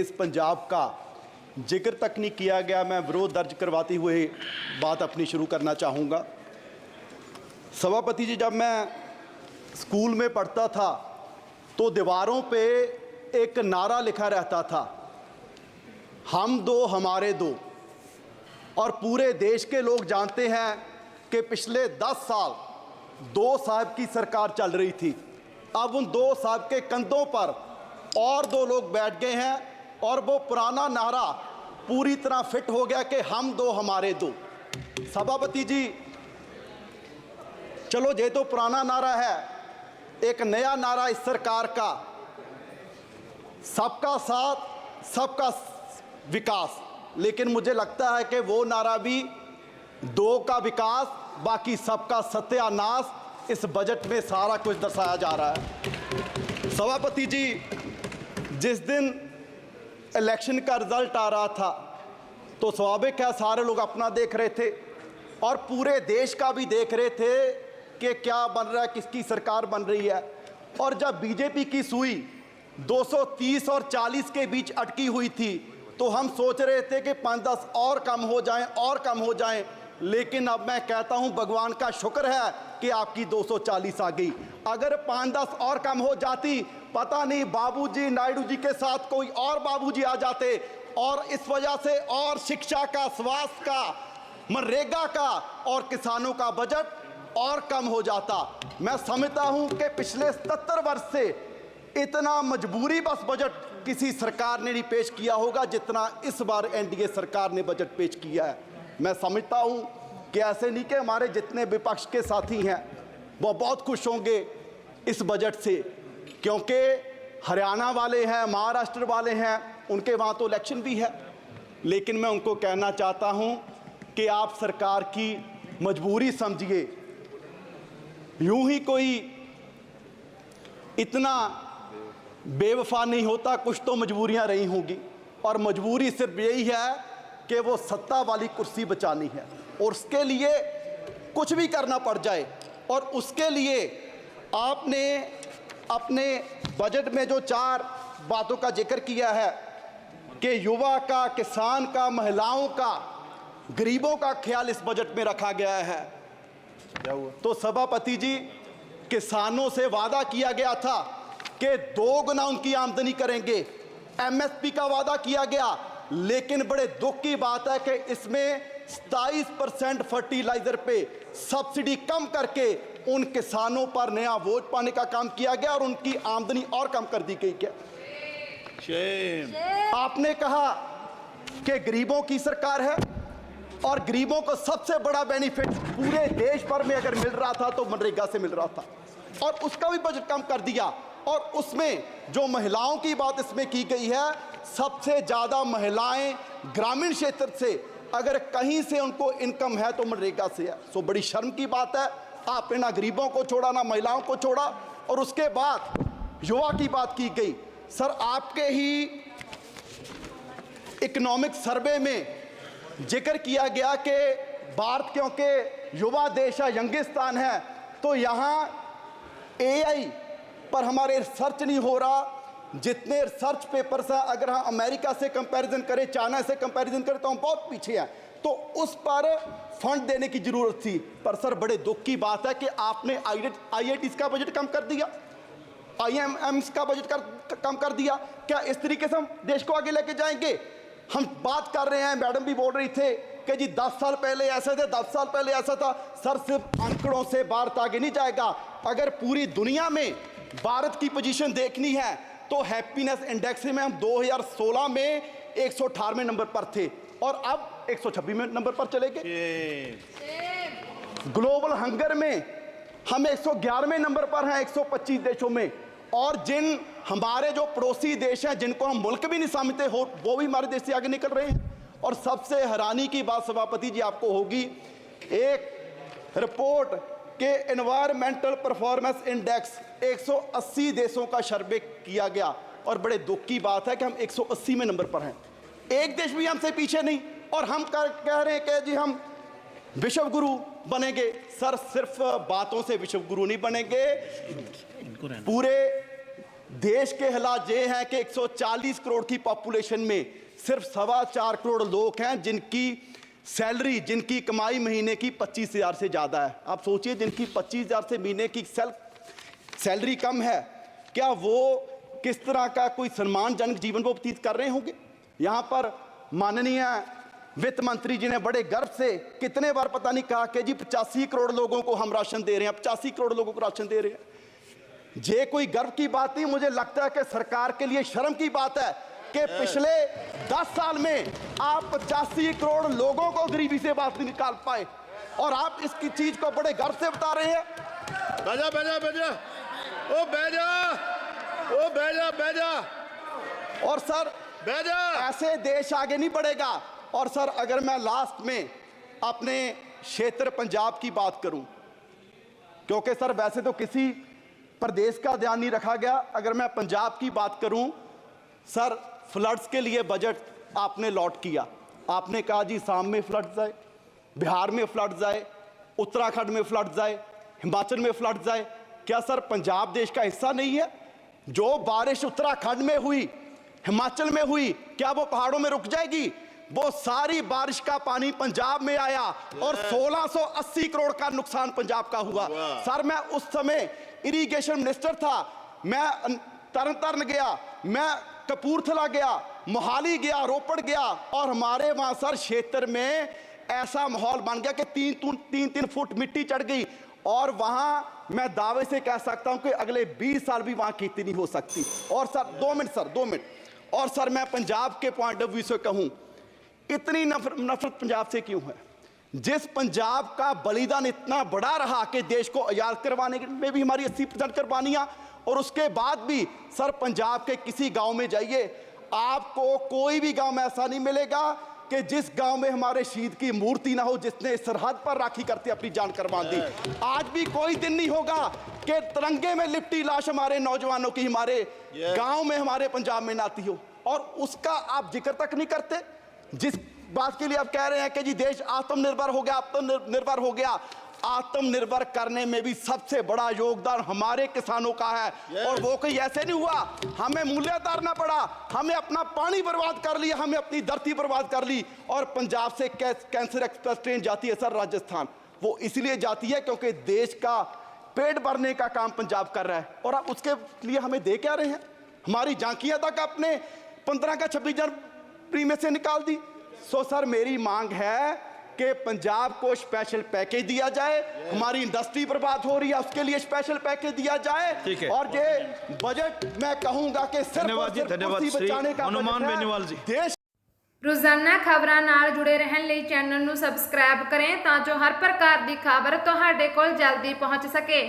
इस पंजाब का जिक्र तक नहीं किया गया। मैं विरोध दर्ज करवाते हुए बात अपनी शुरू करना चाहूँगा। सभापति जी, जब मैं स्कूल में पढ़ता था तो दीवारों पे एक नारा लिखा रहता था, हम दो हमारे दो। और पूरे देश के लोग जानते हैं कि पिछले 10 साल 2 साहब की सरकार चल रही थी। अब उन 2 साहब के कंधों पर और 2 लोग बैठ गए हैं और वो पुराना नारा पूरी तरह फिट हो गया कि हम दो हमारे दो। सभापति जी, चलो ये तो पुराना नारा है, एक नया नारा इस सरकार का, सबका साथ सबका विकास। लेकिन मुझे लगता है कि वो नारा भी 2 का विकास बाकी सबका सत्यानाश इस बजट में सारा कुछ दर्शाया जा रहा है। सभापति जी, जिस दिन इलेक्शन का रिजल्ट आ रहा था तो स्वाभाविक है सारे लोग अपना देख रहे थे और पूरे देश का भी देख रहे थे कि क्या बन रहा है, किसकी सरकार बन रही है। और जब बीजेपी की सुई 230 और 40 के बीच अटकी हुई थी तो हम सोच रहे थे कि 5-10 और कम हो जाएं और कम हो जाएं। लेकिन अब मैं कहता हूं भगवान का शुक्र है कि आपकी 240 आ गई। अगर 5-10 और कम हो जाती, पता नहीं बाबूजी नायडू जी के साथ कोई और बाबूजी आ जाते और इस वजह से और शिक्षा का, स्वास्थ्य का, मनरेगा का और किसानों का बजट और कम हो जाता। मैं समझता हूं कि पिछले 77 वर्ष से इतना मजबूरी बस बजट किसी सरकार ने नहीं पेश किया होगा जितना इस बार एनडीए सरकार ने बजट पेश किया है। मैं समझता हूं कि ऐसे नहीं कि हमारे जितने विपक्ष के साथी हैं वो बहुत खुश होंगे इस बजट से, क्योंकि हरियाणा वाले हैं, महाराष्ट्र वाले हैं, उनके वहाँ तो इलेक्शन भी है। लेकिन मैं उनको कहना चाहता हूं कि आप सरकार की मजबूरी समझिए। यूं ही कोई इतना बेवफा नहीं होता, कुछ तो मजबूरियां रही होंगी और मजबूरी सिर्फ यही है कि वो सत्ता वाली कुर्सी बचानी है और उसके लिए कुछ भी करना पड़ जाए। और उसके लिए आपने अपने बजट में जो 4 बातों का जिक्र किया है कि युवा का, किसान का, महिलाओं का, गरीबों का ख्याल इस बजट में रखा गया है। तो सभापति जी, किसानों से वादा किया गया था कि 2 गुना उनकी आमदनी करेंगे, एमएसपी का वादा किया गया। लेकिन बड़े दुख की बात है कि इसमें 27% फर्टिलाइजर पे सब्सिडी कम करके उन किसानों पर नया बोझ पाने का काम किया गया और उनकी आमदनी और कम कर दी गई। क्या आपने कहा कि गरीबों की सरकार है और गरीबों को सबसे बड़ा बेनिफिट पूरे देश भर में अगर मिल रहा था तो मनरेगा से मिल रहा था और उसका भी बजट कम कर दिया। और उसमें जो महिलाओं की बात इसमें की गई है, सबसे ज़्यादा महिलाएं ग्रामीण क्षेत्र से, अगर कहीं से उनको इनकम है तो मनरेगा से है। सो बड़ी शर्म की बात है, आपने ना गरीबों को छोड़ा ना महिलाओं को छोड़ा। और उसके बाद युवा की बात की गई। सर, आपके ही इकोनॉमिक सर्वे में जिक्र किया गया कि भारत क्योंकि युवा देश है, यंगिस्तान है, तो यहाँ एआई पर हमारे रिसर्च नहीं हो रहा। जितने रिसर्च पेपर्स हैं, अगर हम अमेरिका से कंपैरिजन करें, चाइना से कंपैरिजन करें तो हम बहुत पीछे हैं। तो उस पर फंड देने की जरूरत थी। पर सर, बड़े दुख की बात है कि आपने आईआईटीज का बजट कम कर दिया, आईएमएम्स का बजट कम कर दिया। क्या इस तरीके से हम देश को आगे लेके जाएंगे? हम बात कर रहे हैं, मैडम भी बोल रही थे कि जी 10 साल पहले ऐसे थे, 10 साल पहले ऐसा था। सर, सिर्फ आंकड़ों से भारत आगे नहीं जाएगा। अगर पूरी दुनिया में भारत की पोजीशन देखनी है तो हैप्पीनेस इंडेक्स में हम 2016 में 118वें नंबर पर थे और अब 126वें नंबर पर चले गए। ग्लोबल हंगर में हम 111वें नंबर पर हैं 125 देशों में। और जिन हमारे जो पड़ोसी देश हैं, जिनको हम मुल्क भी नहीं समझते हो, वो भी हमारे देश से आगे निकल रहे हैं। और सबसे हैरानी की बात सभापति जी आपको होगी, एक रिपोर्ट के एनवायरमेंटल परफॉर्मेंस इंडेक्स 180 देशों का सर्वे किया गया और बड़े दुख की बात है कि हम 180वें नंबर पर हैं। एक देश भी हमसे पीछे नहीं और हम कह रहे हैं कि जी हम विश्व गुरु बनेंगे। सर, सिर्फ बातों से विश्व गुरु नहीं बनेंगे, पूरे देश के हालात ये हैं कि 140 करोड़ की पॉपुलेशन में सिर्फ 4.25 करोड़ लोग हैं जिनकी सैलरी, जिनकी कमाई महीने की 25,000 से ज़्यादा है। आप सोचिए, जिनकी 25,000 से महीने की सैलरी कम है, क्या वो किस तरह का कोई सम्मानजनक जीवन वो व्यतीत कर रहे होंगे? यहाँ पर माननीय वित्त मंत्री जी ने बड़े गर्व से कितने बार पता नहीं कहा कि जी 85 करोड़ लोगों को हम राशन दे रहे हैं, 85 करोड़ लोगों को राशन दे रहे हैं। ये कोई गर्व की बात नहीं, मुझे लगता है कि सरकार के लिए शर्म की बात है कि पिछले 10 साल में आप 85 करोड़ लोगों को गरीबी से बाहर नहीं निकाल पाए और आप इसकी चीज को बड़े गर्व से बता रहे हैं। बैजा बैजा बैजा ओ बैजा ओ बैजा बैजा और सर बैजा ऐसे देश आगे नहीं बढ़ेगा। और सर अगर मैं लास्ट में अपने क्षेत्र पंजाब की बात करूं, क्योंकि सर वैसे तो किसी प्रदेश का ध्यान नहीं रखा गया, अगर मैं पंजाब की बात करूं सर, फ्लड्स के लिए बजट आपने लॉट किया। आपने कहा जी असम में फ्लड्स आए, बिहार में फ्लड्स आए, उत्तराखंड में फ्लड्स आए, हिमाचल में फ्लड्स आए। क्या सर पंजाब देश का हिस्सा नहीं है? जो बारिश उत्तराखंड में हुई, हिमाचल में हुई, क्या वो पहाड़ों में रुक जाएगी? वो सारी बारिश का पानी पंजाब में आया और 1680 करोड़ का नुकसान पंजाब का हुआ। सर मैं उस समय इरिगेशन मिनिस्टर था, मैं तरन तारण गया, मैं कपूरथला गया, मोहाली गया, रोपड़ गया और हमारे वहां सर क्षेत्र में ऐसा माहौल बन गया कि 3-3 फुट मिट्टी चढ़ गई और वहां मैं दावे से कह सकता हूं कि अगले 20 साल भी वहां खेती नहीं हो सकती। और सर 2 मिनट और सर मैं पंजाब के पॉइंट ऑफ व्यू से कहूं, इतनी नफरत पंजाब से क्यों है? जिस पंजाब का बलिदान इतना बड़ा रहा कि देश को आजाद करवाने में भी हमारी 80% कुर्बानियां, और उसके बाद भी सर पंजाब के किसी गांव में जाइए, आपको कोई भी गांव में ऐसा नहीं मिलेगा कि जिस गांव में हमारे शहीद की मूर्ति ना हो, जिसने सरहद पर राखी करते अपनी जान कुर्बान दी। आज भी कोई दिन नहीं होगा कि तिरंगे में लिपटी लाश हमारे नौजवानों की हमारे गांव में, हमारे पंजाब में ना आती हो, और उसका आप जिक्र तक नहीं करते। जिस बात के लिए आप कह रहे हैं कि जी देश आत्मनिर्भर हो गया, आत्मनिर्भर हो गया, आत्मनिर्भर करने में भी सबसे बड़ा योगदान हमारे किसानों का है। और वो कोई ऐसे नहीं हुआ हमें मूल्य उतारना पड़ा, हमें अपना पानी बर्बाद कर लिया, हमें अपनी धरती बर्बाद कर ली। और पंजाब से कैंसर एक्सप्रेस ट्रेन जाती है सर राजस्थान, वो इसलिए जाती है क्योंकि देश का पेट भरने का काम पंजाब कर रहा है। और आप उसके लिए हमें दे क्या रहे हैं? हमारी झांकियां तक आपने 15 का 26 जनवरी में से निकाल दी। सो सर मेरी मांग है कि पंजाब को स्पेशल पैकेज दिया जाए, हमारी इंडस्ट्री बर्बाद हो रही है उसके लिए स्पेशल पैकेज दिया जाए। और ये बजट मैं कहूंगा कि सिर्फ बचाने का हनुमान बेनीवाल जी। देश रोजाना खबरां नाल जुड़े रहने ਲਈ चैनल ਨੂੰ सब्सक्राइब करें ਤਾਂ जो हर प्रकार की खबर ਤੁਹਾਡੇ ਕੋਲ जल्दी पहुंच सके।